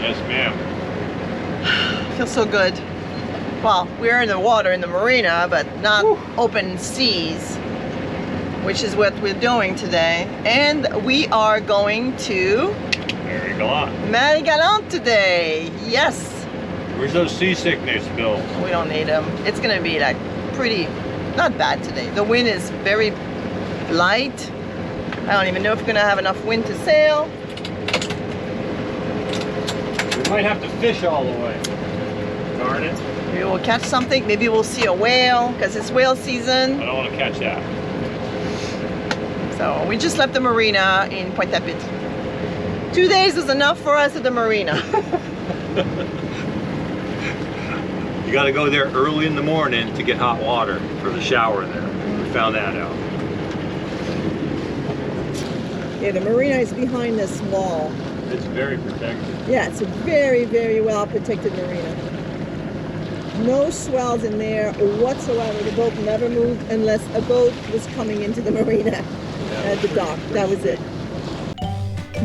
Yes, ma'am. Feels so good. Well, we're in the water in the marina, but not open seas, which is what we're doing today. And we are going to Marie-Galante today. Yes. Where's those seasickness bills? We don't need them. It's gonna be like pretty, not bad today. The wind is very light. I don't even know if we're gonna have enough wind to sail. We might have to fish all the way. Darn it. Maybe we'll catch something. Maybe we'll see a whale because it's whale season. I don't want to catch that. So we just left the marina in Pointe-à-Pitre. 2 days is enough for us at the marina. You got to go there early in the morning to get hot water for the shower there. We found that out. Yeah, the marina is behind this wall. It's very protected. Yeah, it's a very, very well protected marina. No swells in there whatsoever. The boat never moved unless a boat was coming into the marina at the dock. That was it.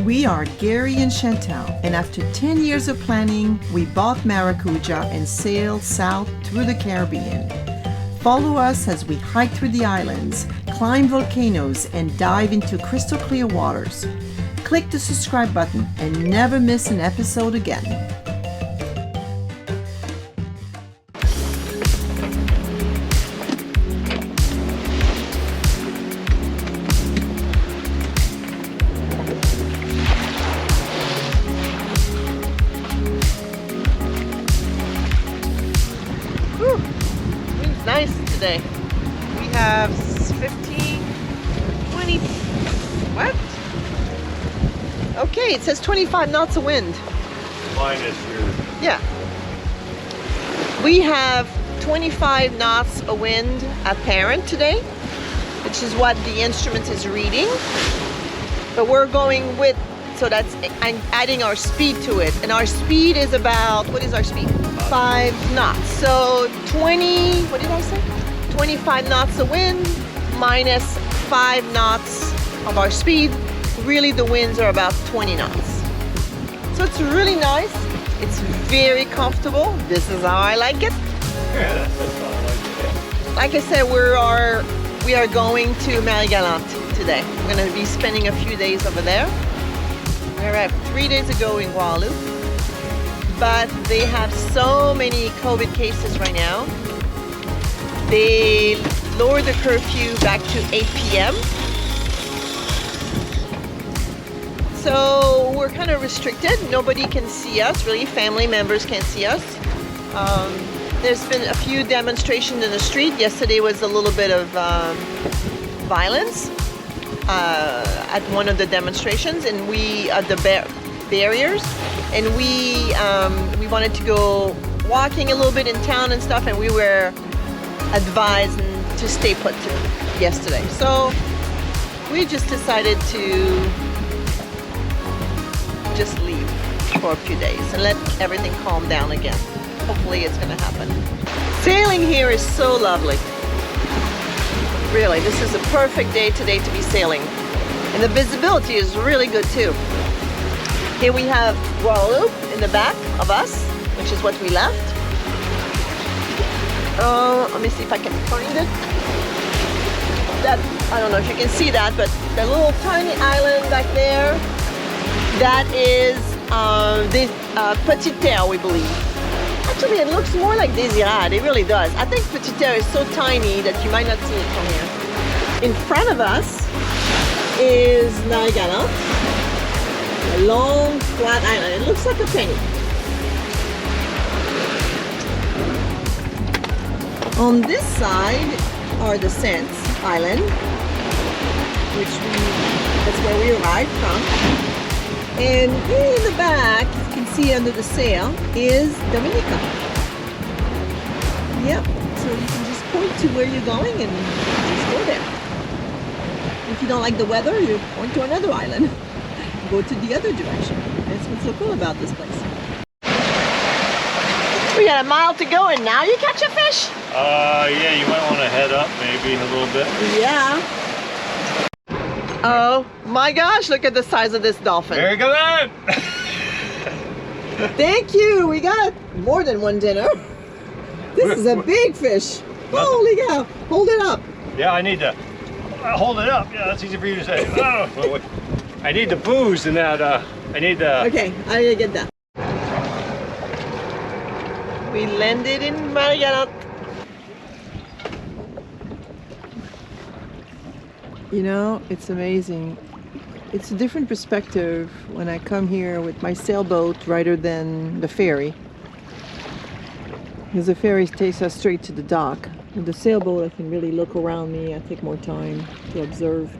We are Gary and Chantal, and after 10 years of planning, we bought Maracudja and sailed south through the Caribbean. Follow us as we hike through the islands, climb volcanoes, and dive into crystal clear waters. Click the subscribe button and never miss an episode again. Wind's nice today. We have 15, 20, what? Okay, it says 25 knots of wind. Minus your... Yeah. We have 25 knots of wind apparent today, which is what the instrument is reading. But we're going with, so that's adding our speed to it. And our speed is about, what is our speed? 5 knots. So 20, what did I say? 25 knots of wind minus 5 knots of our speed. Really the winds are about 20 knots. So it's really nice. It's very comfortable. This is how I like it. Yeah, that's how I like it. Like I said, we are going to Marie-Galante today. We're going to be spending a few days over there. We arrived 3 days ago in Guadeloupe, but they have so many COVID cases right now. They lowered the curfew back to 8 p.m. So we're kind of restricted. Nobody can see us, really. Family members can't see us. There's been a few demonstrations in the street. Yesterday was a little bit of violence at one of the demonstrations, and we at the barriers, and we wanted to go walking a little bit in town and stuff, and we were advised to stay put yesterday. So we just decided to just leave for a few days and let everything calm down again. Hopefully it's going to happen. Sailing here is so lovely. Really, this is a perfect day today to be sailing. And the visibility is really good too. Here we have Guadeloupe in the back of us, which is what we left. Let me see if I can find it. That, I don't know if you can see that, but the little tiny island back there, that is Petite Terre, we believe. Actually, it looks more like Désirade. It really does. I think Petite Terre is so tiny that you might not see it from here. In front of us is Marie-Galante, a long, flat island. It looks like a penny. On this side are the Saints Island, that's where we arrived from. And in the back, you can see under the sail, is Dominica. Yep, so you can just point to where you're going and just go there. If you don't like the weather, you point to another island. Go to the other direction. That's what's so cool about this place. We got a mile to go and now you catch a fish? Yeah, you might want to head up maybe a little bit. Yeah. Oh my gosh, look at the size of this dolphin. Very good. Thank you. We got more than one dinner. This is a big fish. Holy cow. Hold it up. Yeah, I need to hold it up. Yeah, that's easy for you to say. Oh, wait. I need the booze and that. I need the. Okay, I gotta get that. We landed in Marie-Galante. You know, it's amazing. It's a different perspective when I come here with my sailboat rather than the ferry. Because the ferry takes us straight to the dock. With the sailboat, I can really look around me. I take more time to observe.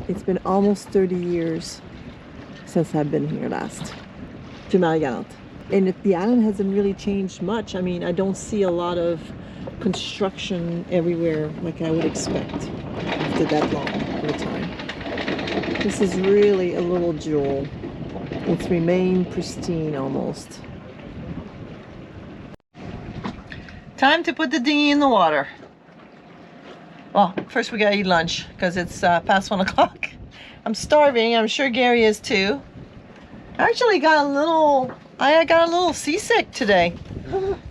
It's been almost 30 years since I've been here last to Marie-Galante. And the island hasn't really changed much. I mean, I don't see a lot of construction everywhere like I would expect after that long of a time. This is really a little jewel. It's remained pristine almost. Time to put the dinghy in the water. Well, first we gotta eat lunch because it's past 1 o'clock. I'm starving. I'm sure Gary is too. I actually got a little seasick today.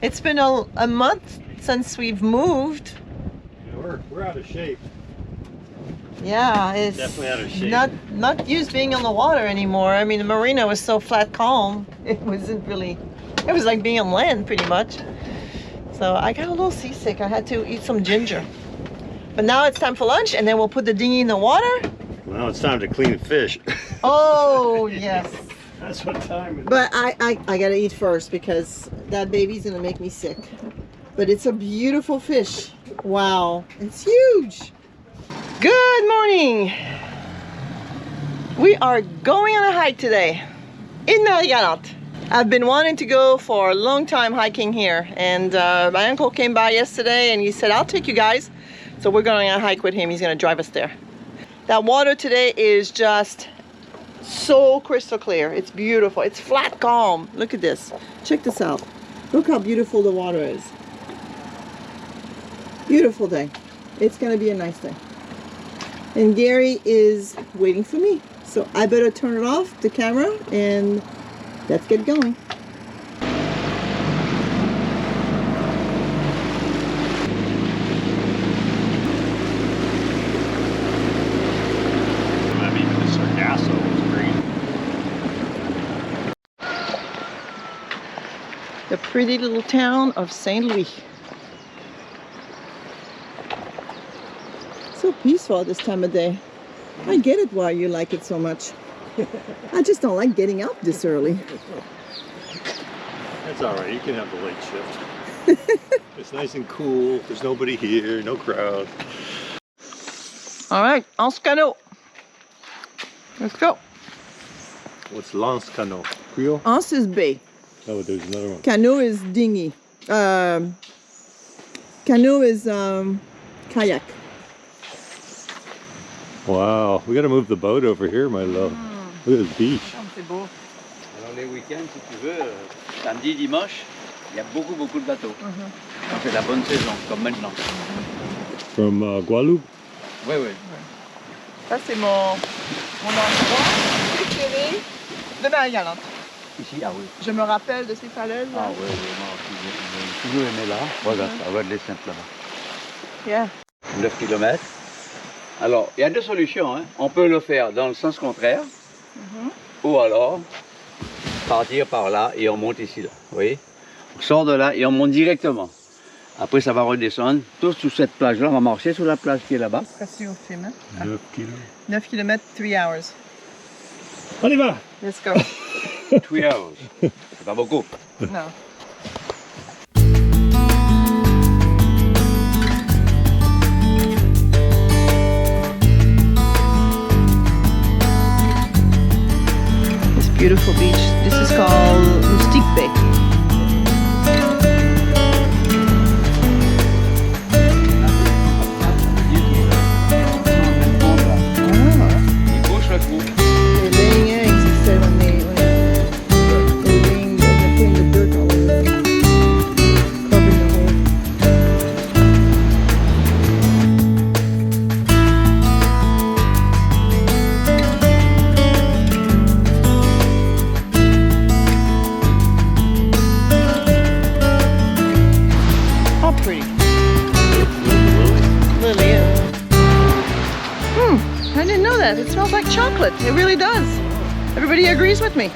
It's been a month since we've moved. Yeah, we're out of shape. Yeah, it's Definitely out of shape. Not used being on the water anymore. I mean, the marina was so flat calm. It was like being on land pretty much. So I got a little seasick. I had to eat some ginger. But now it's time for lunch, and then we'll put the dinghy in the water. Well, it's time to clean fish. Oh, yes. That's what time it is. But I gotta eat first because that baby's gonna make me sick. But it's a beautiful fish. Wow, it's huge. Good morning. We are going on a hike today in Marie-Galante. I've been wanting to go for a long time hiking here, and my uncle came by yesterday and he said, I'll take you guys. So we're going on a hike with him. He's gonna drive us there. That water today is just so crystal clear. It's beautiful. It's flat calm. Look at this. Check this out. Look how beautiful the water is. Beautiful day. It's gonna be a nice day. And Gary is waiting for me. So I better turn it off, the camera, and let's get going. The pretty little town of St. Louis. So peaceful this time of day. I get it why you like it so much. I just don't like getting up this early. That's all right. You can have the late shift. It's nice and cool. There's nobody here. No crowd. All right, Anse Canot. Let's go. What's Lance Canot? Creole? Anse is bay. Oh, there's another one. Canot is dinghy. Canot is kayak. Wow, we gotta move the boat over here, my love. Look at this beach. C'est beau. Alors les week-ends, si tu veux, samedi, dimanche, il y a beaucoup de bateaux. C'est la bonne saison, comme maintenant. From Guadeloupe? Oui, oui. Ça c'est mon endroit préféré de Marie-Galante. Ici, ah oui. Je me rappelle de ces falaises. Ah oui, oui, j'ai toujours aimé là. Regarde, ça va de les simples là-bas. Yeah. 9 km. Alors, il y a deux solutions. Hein. On peut le faire dans le sens contraire, ou alors partir par là et on monte ici. Là. Vous voyez? On sort de là et on monte directement. Après, ça va redescendre. Tous sur cette plage-là, on va marcher sur la plage qui est là-bas. 9 kilos. 9 km, 3 hours. On y va! Let's go. 3 hours. C'est pas beaucoup. No. This beautiful beach. This is called Moustique Bay. Il bouge le trou. They're laying eggs instead when they're putting the dirt all over, covering the hole. It smells like chocolate. It really does. Everybody agrees with me.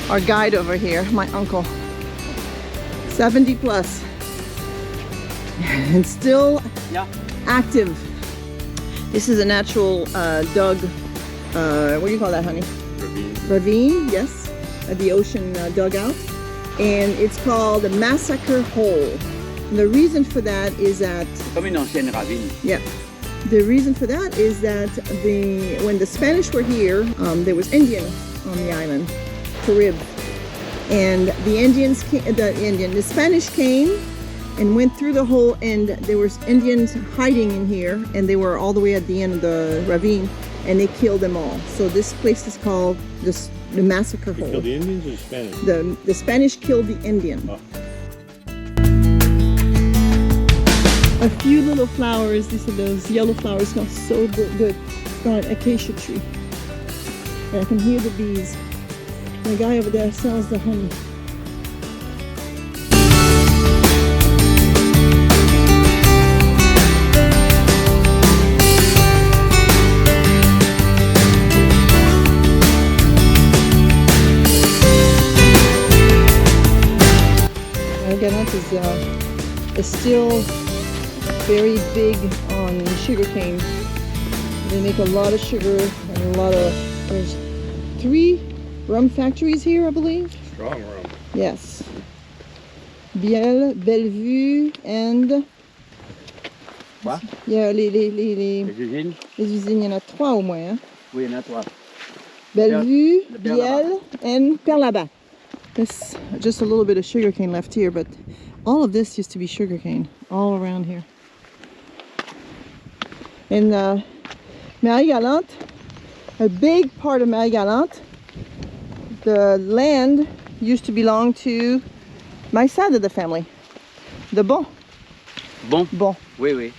Our guide over here, my uncle, 70 plus, and still active. This is a natural dug, what do you call that, honey? Ravine, yes, at the ocean dugout. And it's called the Massacre Hole. And the reason for that is that... Comme une ancienne ravine. Yeah. The reason for that is that when the Spanish were here, there was Indian on the island, Carib. And the Spanish came and went through the hole, and there was Indians hiding in here, and they were all the way at the end of the ravine, and they killed them all. So this place is called the Massacre Hole. Killed the Indians or the Spanish? The Spanish killed the Indian. Oh. A few little flowers, these are those yellow flowers, smell so good. It's got an acacia tree. And I can hear the bees. The guy over there sells the honey. Marie-Galante is still very big on sugarcane. They make a lot of sugar and a lot of, there's 3 rum factories here, I believe. Strong rum. Yes. Biel, Bellevue, and... Quoi? Yeah, les usines? les usines, il y en a 3 au moins. Hein? Oui, il y en a 3. Bellevue, Le Biel, and Perlabat. There's just a little bit of sugarcane left here, but all of this used to be sugarcane all around here. In Marie-Galante, a big part of Marie-Galante, the land used to belong to my side of the family, the Bon. Bon? Bon. Oui, oui.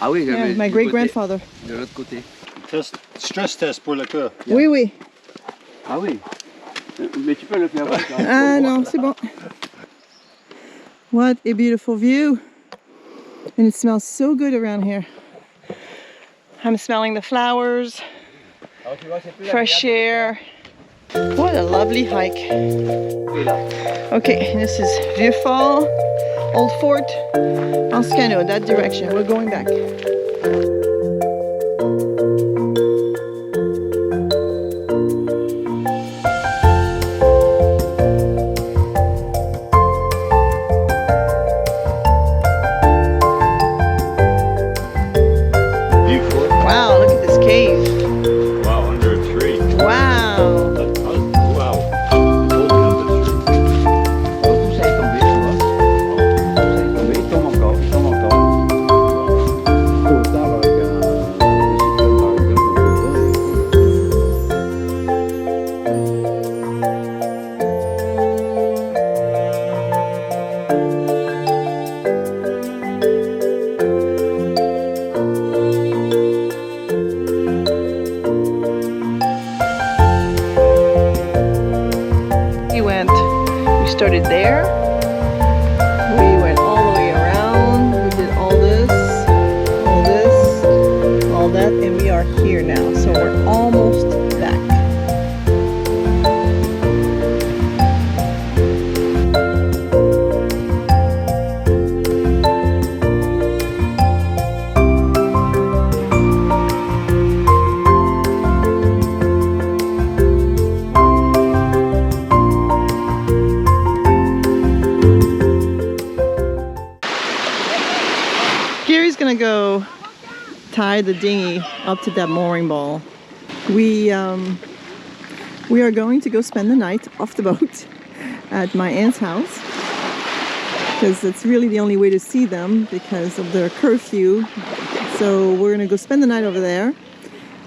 Ah oui, Yeah, my great-grandfather. De l'autre côté. Stress test pour le cœur. Yeah. Oui, oui. Ah oui. Mais tu peux le faire. Ah non, c'est bon. What a beautiful view. And it smells so good around here. I'm smelling the flowers, fresh air. What a lovely hike. Okay, this is Vieux-Fort, Old Fort, Anscano, that direction. We're going back. Wow, look at this cave. Wow, under a tree. Wow. Wow. Tout ça est tombé, tu vois. Tout ça est tombé, il tombe encore, il tombe encore. Tout le temps avec We started there. We went all the way around. We did all this, all that, and we are here now. So we're almost back. Gary's gonna go tie the dinghy up to that mooring ball. We are going to go spend the night off the boat at my aunt's house because it's really the only way to see them because of their curfew. So we're gonna go spend the night over there,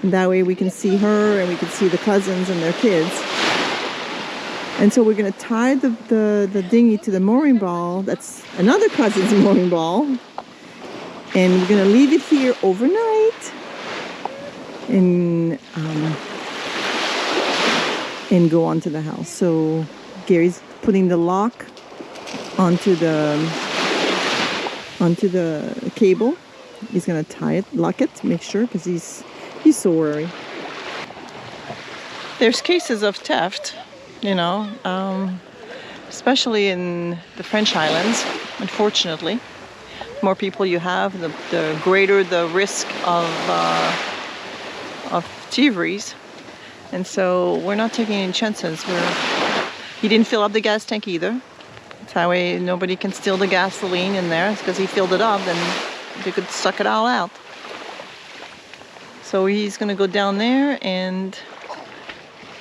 and that way we can see her and we can see the cousins and their kids. And so we're gonna tie the dinghy to the mooring ball. That's another cousin's mooring ball. And we're gonna leave it here overnight and go on to the house. So Gary's putting the lock onto the cable He's gonna tie it, lock it, make sure, because he's so worried. There's cases of theft, you know, especially in the French islands, unfortunately. The more people you have, the greater the risk of thieveries. And so we're not taking any chances. He didn't fill up the gas tank either. That way nobody can steal the gasoline in there. It's because he filled it up and they could suck it all out. So he's gonna go down there and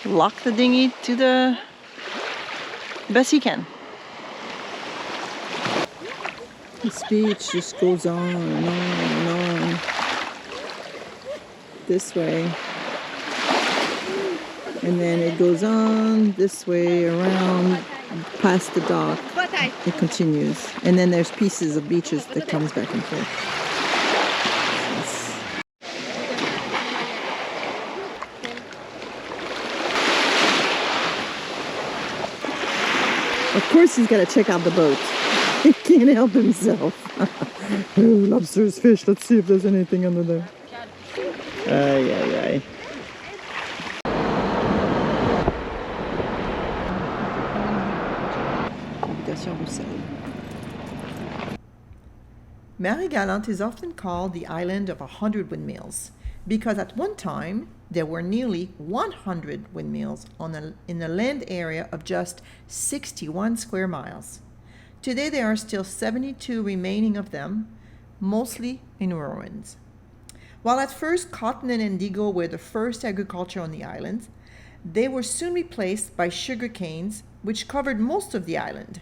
lock the dinghy to the best he can. This beach just goes on and on and on. This way. And then it goes on this way around past the dock. It continues. And then there's pieces of beaches that comes back and forth. Of course he's got to check out the boat. He can't help himself. Oh, lobsters, fish. Let's see if there's anything under there. Ay, ay, ay. Marie-Galante is often called the island of 100 windmills because at one time there were nearly 100 windmills in a land area of just 61 square miles. Today there are still 72 remaining of them, mostly in ruins. While at first cotton and indigo were the first agriculture on the island, they were soon replaced by sugar canes, which covered most of the island,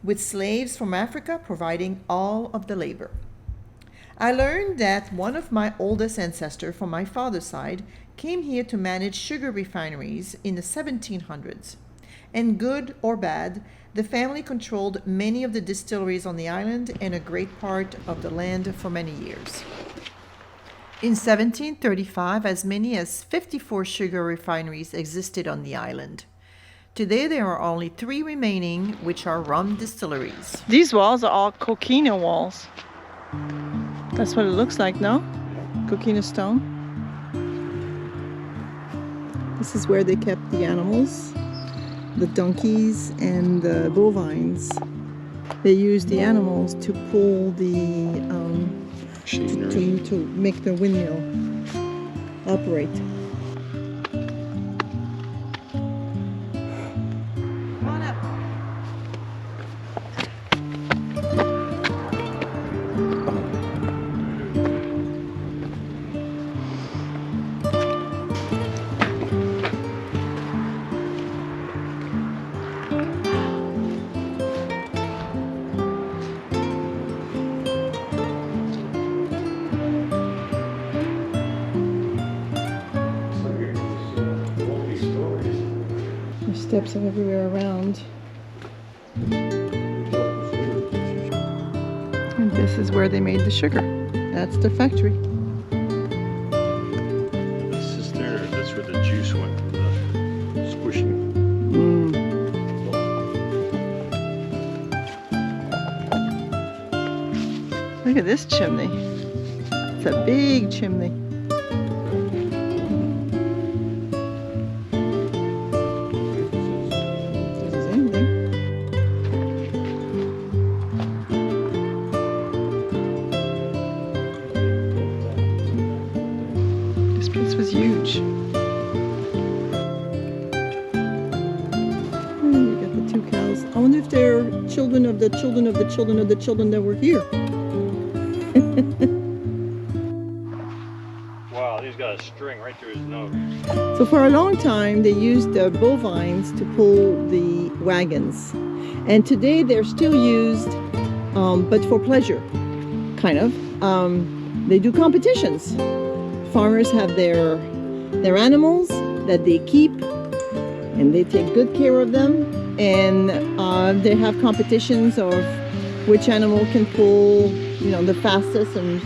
with slaves from Africa providing all of the labor. I learned that one of my oldest ancestors from my father's side came here to manage sugar refineries in the 1700s. And good or bad, the family controlled many of the distilleries on the island and a great part of the land for many years. In 1735, as many as 54 sugar refineries existed on the island. Today there are only 3 remaining, which are rum distilleries. These walls are all coquina walls. That's what it looks like, no? Coquina stone. This is where they kept the animals, the donkeys and the bovines. They used the animals to pull the to make the windmill operate. Come on up. Steps are everywhere around. And this is where they made the sugar. That's the factory. That's where the juice went from the squishing. Look at this chimney. It's a big chimney. Was huge. You got the 2 cows. I wonder if they're children of the children of the children of the children that were here. Wow, he's got a string right through his nose. So for a long time they used the bovines to pull the wagons. And today they're still used, but for pleasure, kind of. They do competitions. Farmers have their animals that they keep and they take good care of them, and they have competitions of which animal can pull, you know, the fastest and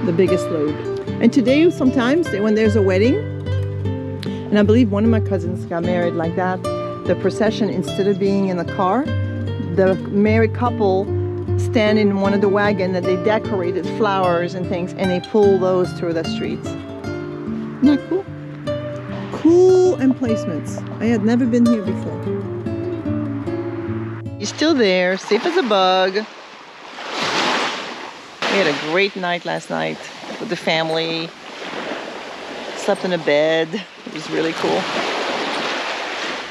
the biggest load. And today sometimes when there's a wedding, and I believe one of my cousins got married like that, the procession, instead of being in the car, the married couple stand in one of the wagons that they decorated flowers and things, and they pull those through the streets. Isn't that cool? Cool emplacements. I had never been here before. He's still there, safe as a bug. We had a great night last night with the family. Slept in a bed. It was really cool.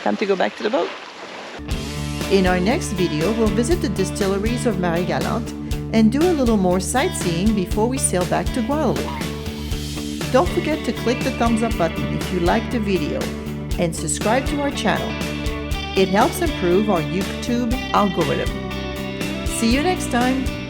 Time to go back to the boat. In our next video, we'll visit the distilleries of Marie-Galante and do a little more sightseeing before we sail back to Guadeloupe. Don't forget to click the thumbs up button if you liked the video and subscribe to our channel. It helps improve our YouTube algorithm. See you next time!